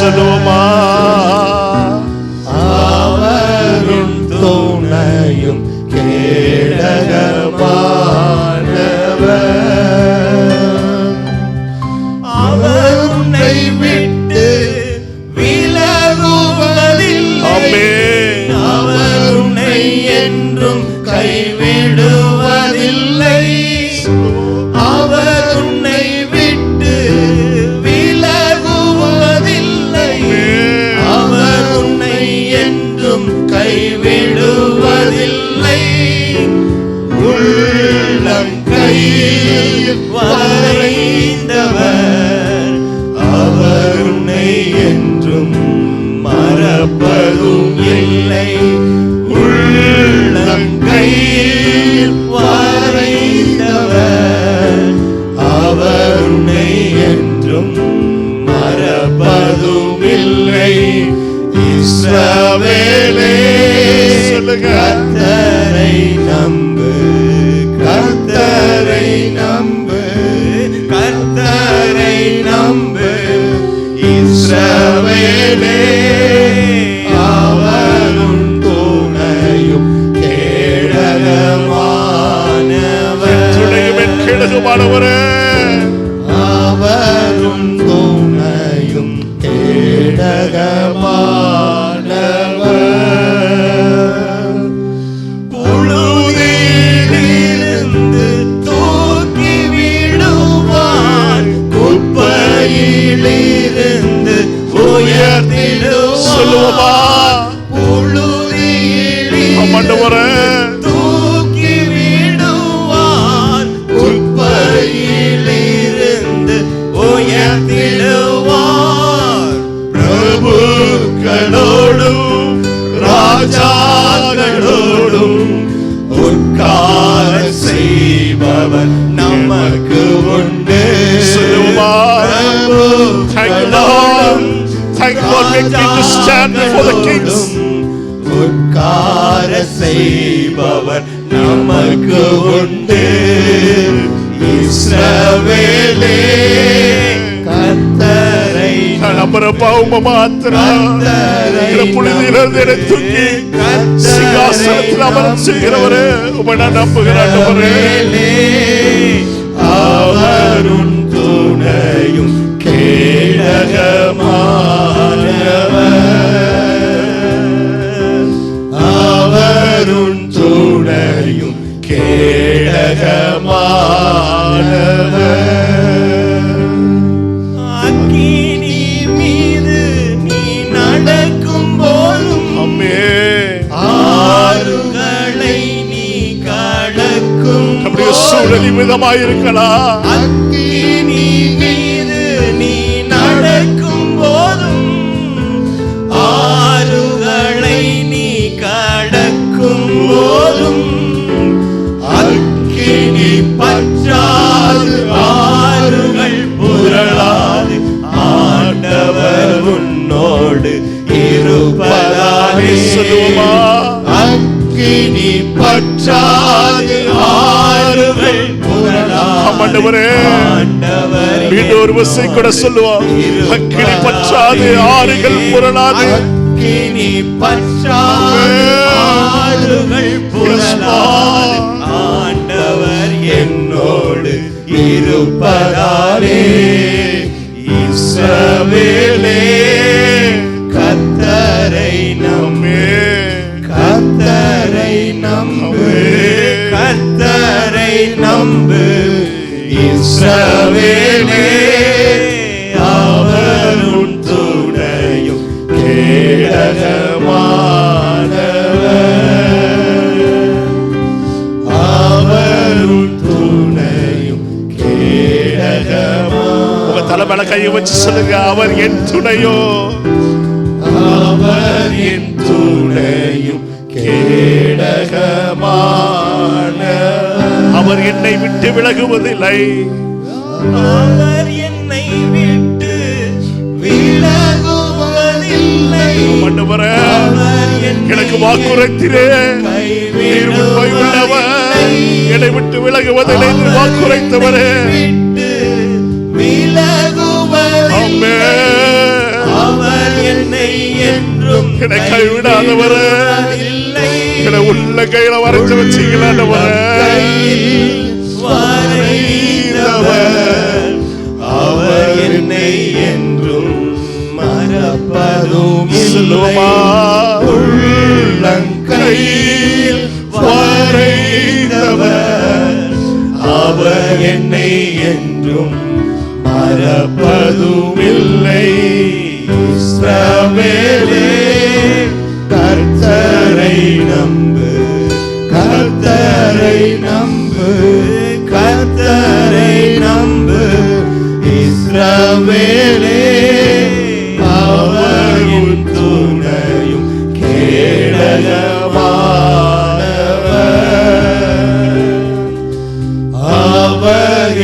சொல்லுவோமா? அவரும் துணையும் கேடகமானவர். அவர் உன்னை விட்டு விலகுவதில்லை. அவர் உன்னை என்றும் கைவிடுவதில்லை. அவர் உன்னை விட்டு விலகுவதில்லை. அவர் உன்னை என்றும் கைவிடுவதில்லை. உள்ளங்கையில் வரைந்தவர் அவர் உன்னை என்றும் மறப்பதும் இல்லை. உள்ளங்கையில் வரைந்தவர் அவர் உன்னை என்றும் மறப்பதும் இல்லை. இஸ்ரவேலே கர்த்தரை நம்பு, கர்த்தரை நம்பு, கர்த்தரை நம்பு. இஸ்ரவேலே அவரும் துணையும் கேடகமானவர். கேடகமானவரே, அவரும் துணையும் கேடகமானவர். புழுதியிலிருந்து தூக்கி விடுவான், குப்பையிலிருந்து உயர்த்திடுவான். சொல்லுவோமா? புழுதியிலிருந்து தூக்கி விடுவான், குப்பையிலிருந்து உயர்த்திடுவார். பிரபுக்களோடும் ராஜாக்களோடும் உட்கார செய்பவர் நமக்கு உண்டு. உட்கார செய்பவர் நமக்கு உண்டு. இஸ்ரவேலே கர்த்தரை பாவமா மாத்திரம் புனிதிலிருந்து என்னை தூக்கி சிங்காசனத்தில் அமரம் செய்கிறவரே, உம்மை நம்புகிறவரே. அவரும் துணையும் கேடகமானவர். அவரும் துணையும் கேடகமானவர். அக்கினி மீது நீ நடக்கும் போதும் ஆறுகளை நீ கடக்கும் சூழல் விதமாயிருக்கலாம். அக்கினி மீது நீ நடக்கும் போதும் ஆறுகளை நீ கடக்கும் போதும் அக்கினி பற்றாது, ஆறுகள் புரளாது. ஆண்டவர் உன்னோடு இருப்பதாலே சொல்லுமா? அக்கினி பற்றாது, ஆறுகள் புரளாது. மீண்டும் ஒரு வசை கூட சொல்லுவோம். அக்கினி பற்றாது, ஆறுகள் புரளாது. அக்கினி பற்றாது, ஆறுகள் புரளாது. ஆண்டவர் என்னோடு இருப்பதாலே. இஸ்ரவேலே கர்த்தரை நம்பு, கர்த்தரை நம்பு, கர்த்தரை நம்பு. இஸ்ரவேலே அவரும் துணையும் கேடகமானவர். அவரும் துணையும் கேடகமானவர். உங்க தலைமையில கையை வச்சு சொல்லுங்க, அவர் என் துணையோ, அவர் என் துணையும் கேடகமானவர். அவர் என்னை விட்டு விலகுவதில்லை. அவர் என்னை விட்டு விலகுவதில்லை. எனக்கு வாக்குரைத்திரே, நீர் உண்மை உள்ளவர், என்னை விட்டு விலகுவதில்லை என்று வாக்குரைத்தவரே. விலகுவதில்லை. அவர் போதும் என்னை கைவிடாதவரே, இல்லை. என்னை உள்ள கையில வரைச்சு வச்சீங்களாண்டவரே. வரைந்தவர் அவர் என்னை என்றும் மறப்பதும் சொல்லுவோமா? உள்ளங்கையில் வரைந்தவர் அவர் என்னை என்றும் மறப்பதும் இல்லை. இஸ்ரவேலே கர்த்தரை நம்பு, கர்த்தரை நம்பு, கர்த்தரை நம்பு. இஸ்ரவேலே அவர் உன் துணையும் கேடகமானவர். அவர்